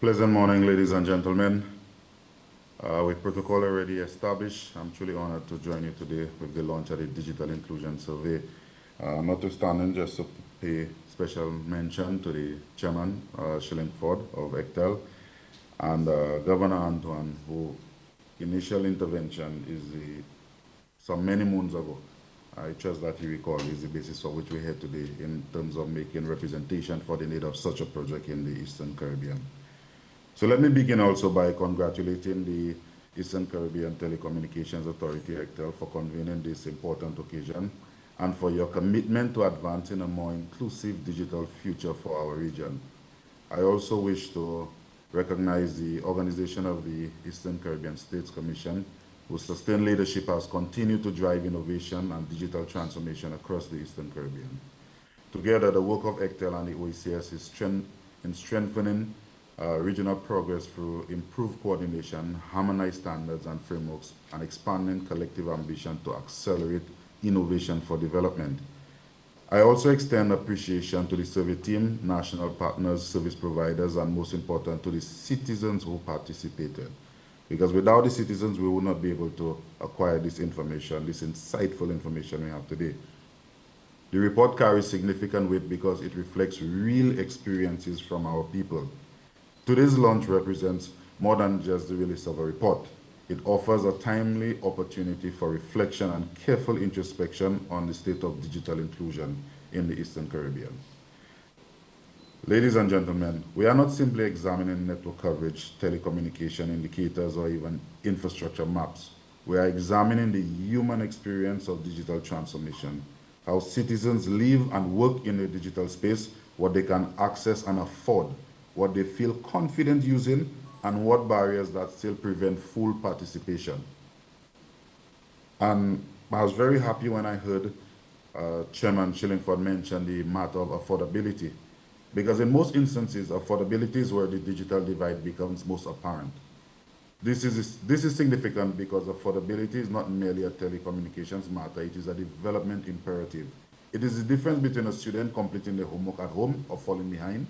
Pleasant morning, ladies and gentlemen. With protocol already established, I'm truly honored to join you today with the launch of the Digital Inclusion Survey. Notwithstanding, just to pay special mention to the Chairman, Shillingford of ECTEL, and Governor Antoine, who initial intervention is some many moons ago. I trust that you recall is the basis for which we're here today in terms of making representation for the need of such a project in the Eastern Caribbean. So let me begin also by congratulating the Eastern Caribbean Telecommunications Authority, ECTEL, for convening this important occasion and for your commitment to advancing a more inclusive digital future for our region. I also wish to recognize the organization of the Eastern Caribbean States Commission, whose sustained leadership has continued to drive innovation and digital transformation across the Eastern Caribbean. Together, the work of ECTEL and the OECS is in strengthening regional progress through improved coordination, harmonized standards and frameworks, and expanding collective ambition to accelerate innovation for development. I also extend appreciation to the survey team, national partners, service providers, and most important, to the citizens who participated. Because without the citizens, we would not be able to acquire this information, this insightful information we have today. The report carries significant weight because it reflects real experiences from our people. Today's launch represents more than just the release of a report. It offers a timely opportunity for reflection and careful introspection on the state of digital inclusion in the Eastern Caribbean. Ladies and gentlemen, we are not simply examining network coverage, telecommunication indicators, or even infrastructure maps. We are examining the human experience of digital transformation, how citizens live and work in the digital space, what they can access and afford, what they feel confident using, and what barriers that still prevent full participation. And I was very happy when I heard Chairman Shillingford mention the matter of affordability, because in most instances, affordability is where the digital divide becomes most apparent. This is significant because affordability is not merely a telecommunications matter, it is a development imperative. It is the difference between a student completing their homework at home or falling behind,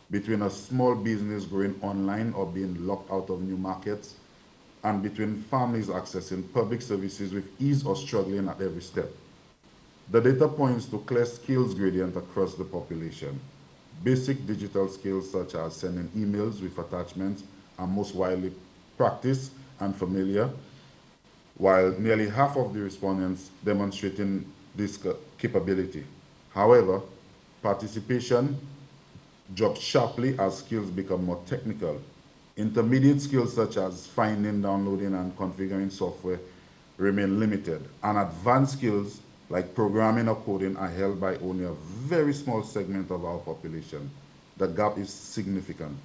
between a small business growing online or being locked out of new markets, and between families accessing public services with ease or struggling at every step. The data points to clear skills gradient across the population. Basic digital skills such as sending emails with attachments are most widely practiced and familiar, while nearly half of the respondents demonstrating this capability. However, participation drops sharply as skills become more technical. Intermediate skills such as finding, downloading, and configuring software remain limited, and advanced skills like programming or coding are held by only a very small segment of our population. The gap is significant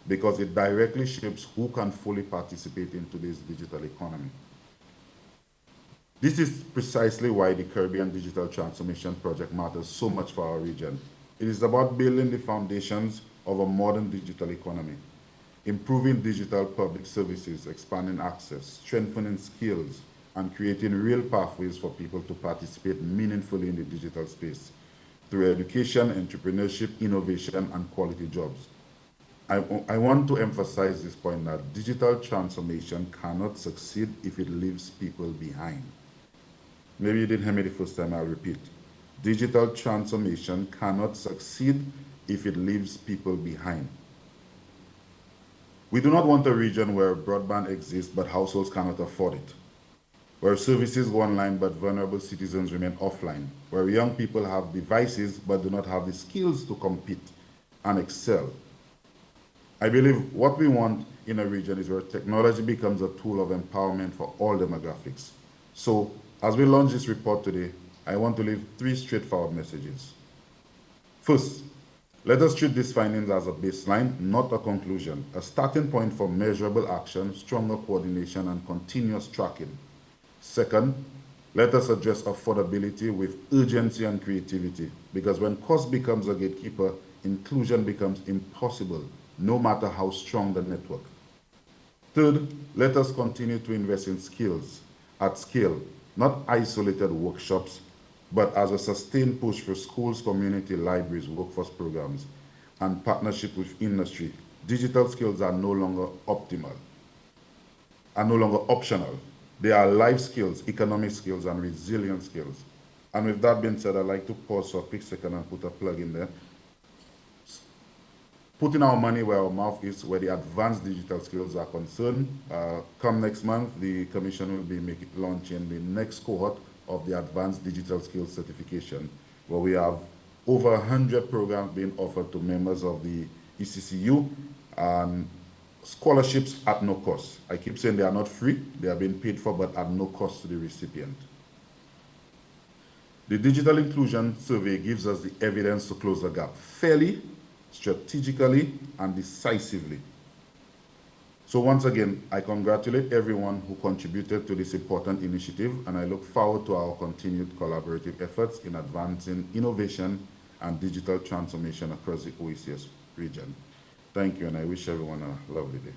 because it directly shapes who can fully participate in today's digital economy. This is precisely why the Caribbean Digital Transformation Project matters so much for our region. It is about building the foundations of a modern digital economy, improving digital public services, expanding access, strengthening skills, and creating real pathways for people to participate meaningfully in the digital space through education, entrepreneurship, innovation, and quality jobs. I want to emphasize this point that digital transformation cannot succeed if it leaves people behind. Maybe you didn't hear me the first time, I'll repeat. Digital transformation cannot succeed if it leaves people behind. We do not want a region where broadband exists but households cannot afford it, where services go online but vulnerable citizens remain offline, where young people have devices but do not have the skills to compete and excel. I believe what we want in a region is where technology becomes a tool of empowerment for all demographics. So, as we launch this report today, I want to leave 3 straightforward messages. First, let us treat these findings as a baseline, not a conclusion, a starting point for measurable action, stronger coordination, and continuous tracking. Second, let us address affordability with urgency and creativity, because when cost becomes a gatekeeper, inclusion becomes impossible, no matter how strong the network. Third, let us continue to invest in skills at scale, not isolated workshops, but as a sustained push for schools, community libraries, workforce programs, and partnership with industry digital skills are no longer optional. They are life skills, economic skills, and resilient skills. And with that being said, I'd like to pause for a quick second and put a plug in there. Putting our money where our mouth is, where the advanced digital skills are concerned. Come next month, the Commission will be launching the next cohort of the Advanced Digital Skills Certification, where we have over 100 programs being offered to members of the ECCU, and scholarships at no cost. I keep saying they are not free, they are being paid for, but at no cost to the recipient. The Digital Inclusion Survey gives us the evidence to close the gap fairly, strategically, and decisively. So once again, I congratulate everyone who contributed to this important initiative, and I look forward to our continued collaborative efforts in advancing innovation and digital transformation across the OECS region. Thank you, and I wish everyone a lovely day.